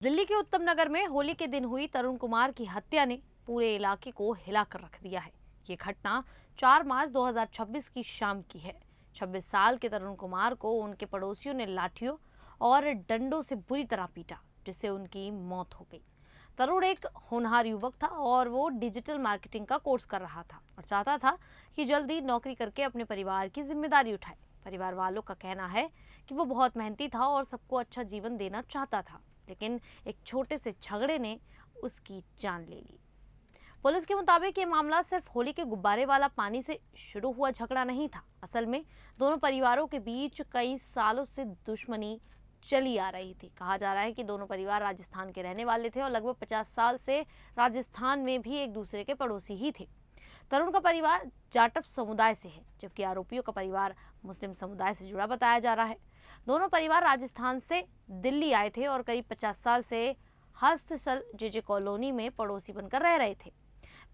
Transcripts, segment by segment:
दिल्ली के उत्तम नगर में होली के दिन हुई तरुण कुमार की हत्या ने पूरे इलाके को हिलाकर रख दिया है। ये घटना 4 मार्च 2026 की शाम की है। 26 साल के तरुण कुमार को उनके पड़ोसियों ने लाठियों और डंडों से बुरी तरह पीटा, जिससे उनकी मौत हो गई। तरुण एक होनहार युवक था और वो डिजिटल मार्केटिंग का कोर्स कर रहा था और चाहता था कि जल्दी नौकरी करके अपने परिवार की जिम्मेदारी उठाए। परिवार वालों का कहना है कि वो बहुत मेहनती था और सबको अच्छा जीवन देना चाहता था, लेकिन एक छोटे से झगड़े ने उसकी जान ले ली। पुलिस के मुताबिक ये मामला सिर्फ होली के गुब्बारे वाला पानी से शुरू हुआ झगड़ा नहीं था। असल में दोनों परिवारों के बीच कई सालों से दुश्मनी चली आ रही थी। कहा जा रहा है कि दोनों परिवार राजस्थान के रहने वाले थे और लगभग 50 साल से राजस्थान में भी एक दूसरे के पड़ोसी ही थे। तरुण का परिवार जाटव समुदाय से है, जबकि आरोपियों का परिवार मुस्लिम समुदाय से जुड़ा बताया जा रहा है। दोनों परिवार राजस्थान से दिल्ली आए थे और करीब 50 साल से हस्तसल जेजे कॉलोनी में पड़ोसी बनकर रह रहे थे।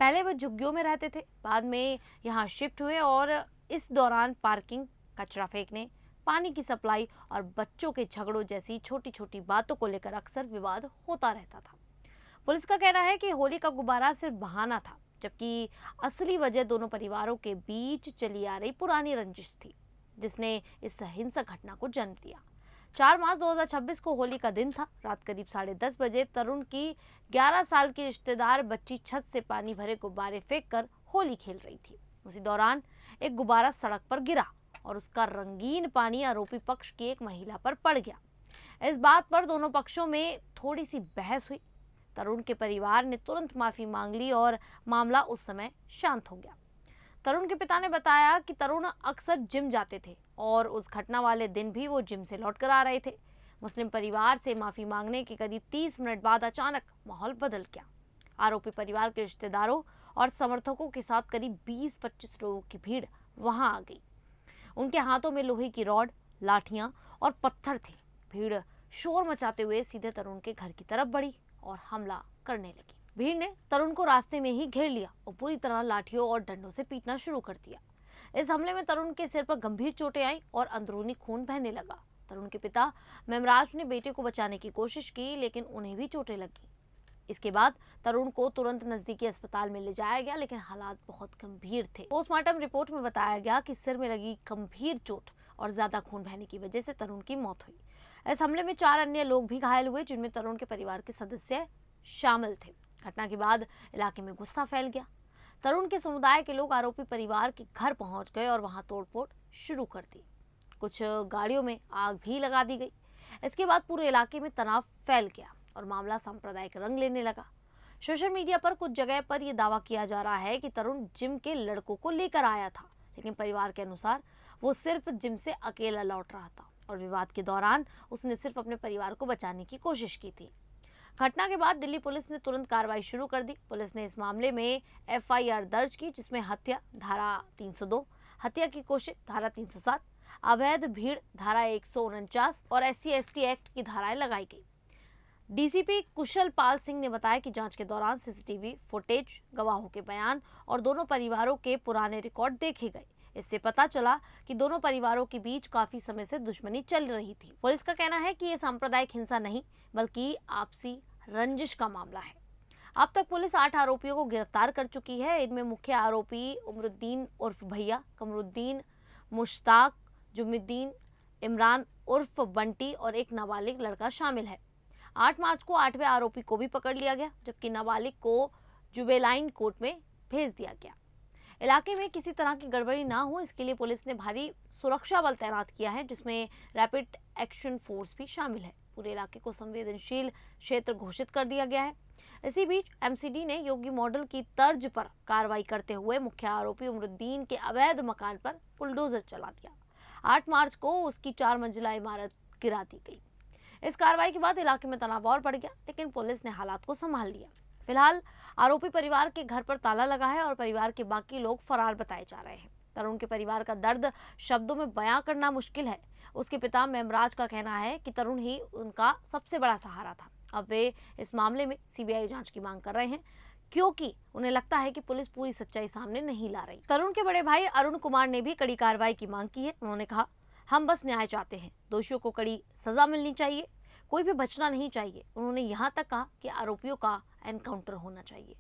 पहले वो झुग्गियों में रहते थे, बाद में यहाँ शिफ्ट हुए और इस दौरान पार्किंग, कचरा फेंकने, पानी की सप्लाई और बच्चों के झगड़ों जैसी छोटी छोटी बातों को लेकर अक्सर विवाद होता रहता था। पुलिस का कहना है कि होली का गुब्बारा सिर्फ बहाना था, जबकि असली वजह दोनों परिवारों के बीच चली आ रही पुरानी रंजिश थी, जिसने इस हिंसक घटना को जन्म दिया। 4 मार्च 2026 को होली का दिन था। रात करीब 10:30 बजे तरुण की 11 साल की रिश्तेदार बच्ची छत से पानी भरे गुब्बारे फेंककर होली खेल रही थी। उसी दौरान एक गुब्बारा सड़क पर गिरा और उसका रंगीन पानी आरोपी पक्ष की एक महिला पर पड़ गया। इस बात पर दोनों पक्षों में थोड़ी सी बहस हुई। तरुण के परिवार ने तुरंत माफी मांग ली और मामला उस समय शांत हो गया। तरुण के पिता ने बताया कि तरुण अक्सर जिम जाते थे और उस घटना वाले दिन भी वो जिम से लौट कर आ रहे थे। मुस्लिम परिवार से माफी मांगने के करीब 30 मिनट बाद अचानक माहौल बदल गया। आरोपी परिवार के रिश्तेदारों और समर्थकों के साथ करीब 20-25 लोगों की भीड़ वहां आ गई। उनके हाथों में लोहे की रॉड, लाठियां और पत्थर थे। भीड़ शोर मचाते हुए सीधे तरुण के घर की तरफ बढ़ी और हमला करने लगी। भीड़ ने तरुण को रास्ते में ही घेर लिया और पूरी तरह लाठियों और डंडों से पीटना शुरू कर दिया। इस हमले में तरुण के सिर पर गंभीर चोटें आईं और अंदरूनी खून बहने लगा। तरुण के पिता मेमराज ने बेटे को बचाने की कोशिश की, लेकिन उन्हें भी चोटें लगी। इसके बाद तरुण को तुरंत नजदीकी अस्पताल में ले जाया गया, लेकिन हालात बहुत गंभीर थे। पोस्टमार्टम रिपोर्ट में बताया गया कि सिर में लगी गंभीर चोट और ज्यादा खून बहने की वजह से तरुण की मौत हुई। इस हमले में 4 अन्य लोग भी घायल हुए, जिनमें तरुण के परिवार के सदस्य शामिल थे। घटना के बाद इलाके में गुस्सा फैल गया। तरुण के समुदाय के लोग आरोपी परिवार के घर पहुंच गए और वहां तोड़फोड़ शुरू कर दी। कुछ गाड़ियों में आग भी लगा दी गई। इसके बाद पूरे इलाके में तनाव फैल गया और मामला सांप्रदायिक रंग लेने लगा। सोशल मीडिया पर कुछ जगह पर यह दावा किया जा रहा है कि तरुण जिम के लड़कों को लेकर आया था, लेकिन परिवार के अनुसार वो सिर्फ जिम से अकेला लौट रहा था और विवाद के दौरान उसने सिर्फ अपने परिवार को बचाने की कोशिश की थी। घटना के बाद दिल्ली पुलिस ने तुरंत कार्रवाई शुरू कर दी। पुलिस ने इस मामले में एफआईआर दर्ज की, जिसमें हत्या धारा 302, हत्या की कोशिश धारा 307, अवैध भीड़ धारा 149 और SC/ST एक्ट की धाराएं लगाई गई। डीसीपी कुशल पाल सिंह ने बताया कि जांच के दौरान सीसीटीवी फुटेज, गवाहों के बयान और दोनों परिवारों के पुराने रिकॉर्ड देखे गए। इससे पता चला कि दोनों परिवारों के बीच काफी समय से दुश्मनी चल रही थी। पुलिस का कहना है कि ये सांप्रदायिक हिंसा नहीं, बल्कि आपसी रंजिश का मामला है। अब तक पुलिस 8 आरोपियों को गिरफ्तार कर चुकी है। इनमें मुख्य आरोपी उमरुद्दीन उर्फ भैया, कमरुद्दीन, मुश्ताक, जुम्मुद्दीन, इमरान उर्फ बंटी और एक नाबालिग लड़का शामिल है। 8 मार्च को 8वें आरोपी को भी पकड़ लिया गया, जबकि नाबालिग को जुवेनाइल कोर्ट में भेज दिया गया। इलाके में किसी तरह की गड़बड़ी ना हो, इसके लिए पुलिस ने भारी सुरक्षा बल तैनात किया है, जिसमें रैपिड एक्शन फोर्स भी शामिल है। पूरे इलाके को संवेदनशील क्षेत्र घोषित कर दिया गया है। इसी बीच एमसीडी ने योगी मॉडल की तर्ज पर कार्रवाई करते हुए मुख्य आरोपी उमरुद्दीन के अवैध मकान पर बुलडोजर चला दिया। 8 मार्च को उसकी 4 मंजिला इमारत गिरा दी गई। इस कार्रवाई के बाद इलाके में तनाव और बढ़ गया, लेकिन पुलिस ने हालात को संभाल लिया। फिलहाल आरोपी परिवार के घर पर ताला लगा है और परिवार के बाकी लोग फरार बताए जा रहे हैं। तरुण के परिवार का दर्द शब्दों में बयां करना मुश्किल है। उसके पिता मेमराज का कहना है कि तरुण ही उनका सबसे बड़ा सहारा था। अब वे इस मामले में सीबीआई जांच की मांग कर रहे हैं, क्योंकि उन्हें लगता है कि पुलिस पूरी सच्चाई सामने नहीं ला रही। तरुण के बड़े भाई अरुण कुमार ने भी कड़ी कार्रवाई की मांग की है। उन्होंने कहा, हम बस न्याय चाहते हैं, दोषियों को कड़ी सजा मिलनी चाहिए। कोई भी बचना नहीं चाहिए। उन्होंने यहाँ तक कहा कि आरोपियों का एनकाउंटर होना चाहिए।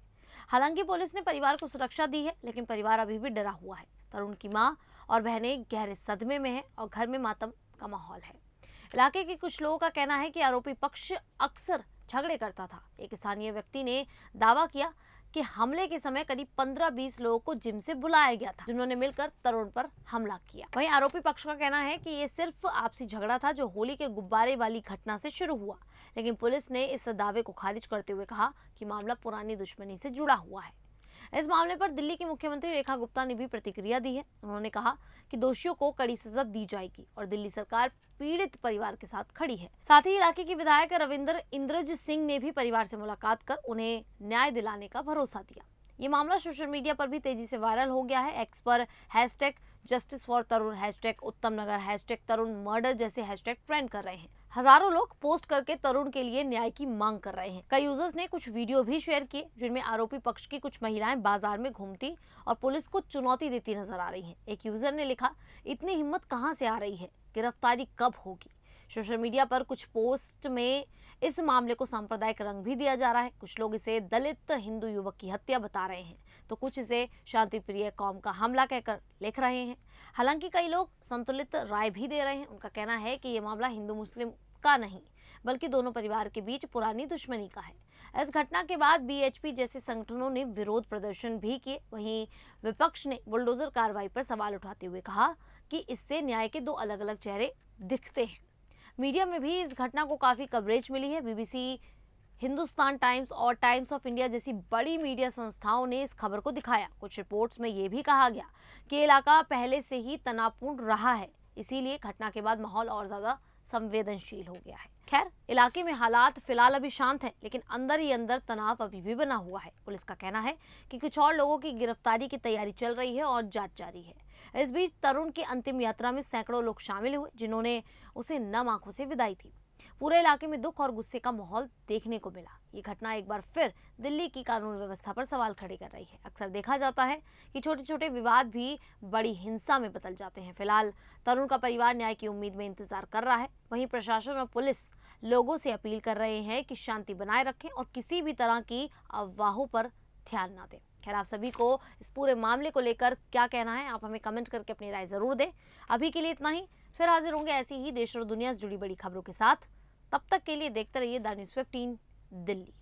हालांकि पुलिस ने परिवार को सुरक्षा दी है, लेकिन परिवार अभी भी डरा हुआ है। तरुण की मां और बहनें गहरे सदमे में हैं और घर में मातम का माहौल है। इलाके के कुछ लोगों का कहना है कि आरोपी पक्ष अक्सर झगड़े करता था। एक स्थानीय व्यक्ति ने दावा किया कि हमले के समय करीब 15-20 लोगों को जिम से बुलाया गया था, जिन्होंने मिलकर तरुण पर हमला किया। वहीं आरोपी पक्ष का कहना है कि ये सिर्फ आपसी झगड़ा था जो होली के गुब्बारे वाली घटना से शुरू हुआ, लेकिन पुलिस ने इस दावे को खारिज करते हुए कहा कि मामला पुरानी दुश्मनी से जुड़ा हुआ है। इस मामले पर दिल्ली की मुख्यमंत्री रेखा गुप्ता ने भी प्रतिक्रिया दी है। उन्होंने कहा कि दोषियों को कड़ी सजा दी जाएगी और दिल्ली सरकार पीड़ित परिवार के साथ खड़ी है। साथ ही इलाके के विधायक रविंद्र इंद्रज सिंह ने भी परिवार से मुलाकात कर उन्हें न्याय दिलाने का भरोसा दिया। ये मामला सोशल मीडिया पर भी तेजी से वायरल हो गया है। एक्स पर #जस्टिस फॉर तरुण, #उत्तम नगर, #तरुण मर्डर जैसे हैशटैग ट्रेंड कर रहे हैं। हजारों लोग पोस्ट करके तरुण के लिए न्याय की मांग कर रहे हैं। कई यूजर्स ने कुछ वीडियो भी शेयर किए जिनमें आरोपी पक्ष की कुछ महिलाएं बाजार में घूमती और पुलिस को चुनौती देती नजर आ रही हैं। एक यूजर ने लिखा, इतनी हिम्मत कहां से आ रही है, गिरफ्तारी कब होगी। सोशल मीडिया पर कुछ पोस्ट में इस मामले को सांप्रदायिक रंग भी दिया जा रहा है। कुछ लोग इसे दलित हिंदू युवक की हत्या बता रहे हैं, तो कुछ इसे शांति प्रिय कौम का हमला कहकर लिख रहे हैं। हालांकि कई लोग संतुलित राय भी दे रहे हैं। उनका कहना है कि ये मामला हिंदू मुस्लिम का नहीं, बल्कि दोनों परिवार के बीच पुरानी दुश्मनी का है। इस घटना के बाद बीएचपी जैसे संगठनों ने विरोध प्रदर्शन भी किए। वहीं विपक्ष ने बुलडोजर कार्रवाई पर सवाल उठाते हुए कहा कि इससे न्याय के दो अलग अलग चेहरे दिखते हैं। मीडिया में भी इस घटना को काफी कवरेज मिली है। बीबीसी, हिंदुस्तान टाइम्स और टाइम्स ऑफ इंडिया जैसी बड़ी मीडिया संस्थाओं ने इस खबर को दिखाया। कुछ रिपोर्ट्स में ये भी कहा गया कि इलाका पहले से ही तनावपूर्ण रहा है, इसीलिए घटना के बाद माहौल और ज्यादा संवेदनशील हो गया है। खैर, इलाके में हालात फिलहाल अभी शांत हैं, लेकिन अंदर ही अंदर तनाव अभी भी बना हुआ है। पुलिस का कहना है कि कुछ और लोगों की गिरफ्तारी की तैयारी चल रही है और जांच जारी है। इस बीच तरुण की अंतिम यात्रा में सैकड़ों लोग शामिल हुए, जिन्होंने उसे नम आंखों से विदाई थी। पूरे इलाके में दुख और गुस्से का माहौल देखने को मिला। ये घटना एक बार फिर दिल्ली की कानून व्यवस्था पर सवाल खड़े कर रही है। अक्सर देखा जाता है कि छोटे छोटे विवाद भी बड़ी हिंसा में बदल जाते हैं। फिलहाल तरुण का परिवार न्याय की उम्मीद में इंतजार कर रहा है। वहीं प्रशासन और पुलिस लोगों से अपील कर रहे हैं कि शांति बनाए रखें और किसी भी तरह की अफवाहों पर ध्यान ना दें। खैर, आप सभी को इस पूरे मामले को लेकर क्या कहना है, आप हमें कमेंट करके अपनी राय जरूर दें। अभी के लिए इतना ही। फिर हाजिर होंगे ऐसी ही देश और दुनिया से जुड़ी बड़ी खबरों के साथ। तब तक के लिए देखते रहिए द न्यूज़ 15 दिल्ली।